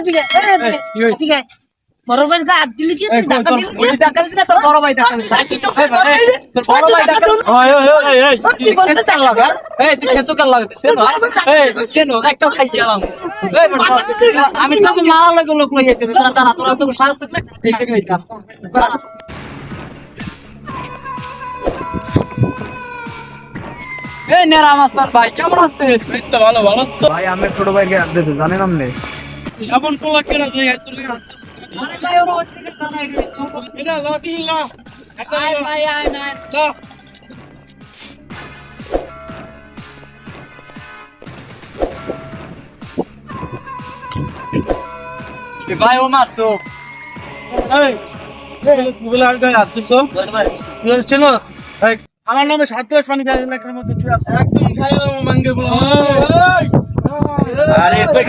ঠিক আছে ঠিক আছে বড় ভাই হাত দিলি কি টাকা দিলি টাকা দিলি তোর বড় ভাই টাকা দিলি তোর বড় ভাই টাকা এই কি করতে চাল লাগা এই তুই কেসো কাল লাগতেছে এই কেন একটা খাই গেলাম এই আমি তোকে মারা লাগলো লোক লাগাইতে তোরা তোরা তো সাহস থাকলে দেখে খাইতাম এই নেরা মাস্টার ভাই কেমন আছেন এই তো ভালো ভালো আছো ভাই আমার ছোট ভাইকে হাত দিয়েছে জানেন আপনি? এমন পোলা কেনা যায় তোর কি হাঁটতেছিস আরে ভাই ওর ওই থেকে দাঁড়াই রইছে এটা লতি লা আয় ভাই আয় না লা ভাই ও মারছো এই এই গুগল আর গায় হাঁটতেছো তুই চিনো এই আমার নামে 7 গ্লাস পানি খাই এলাকার মধ্যে তুই একদম খাইয়া মাঙ্গে বল এই আরে তুই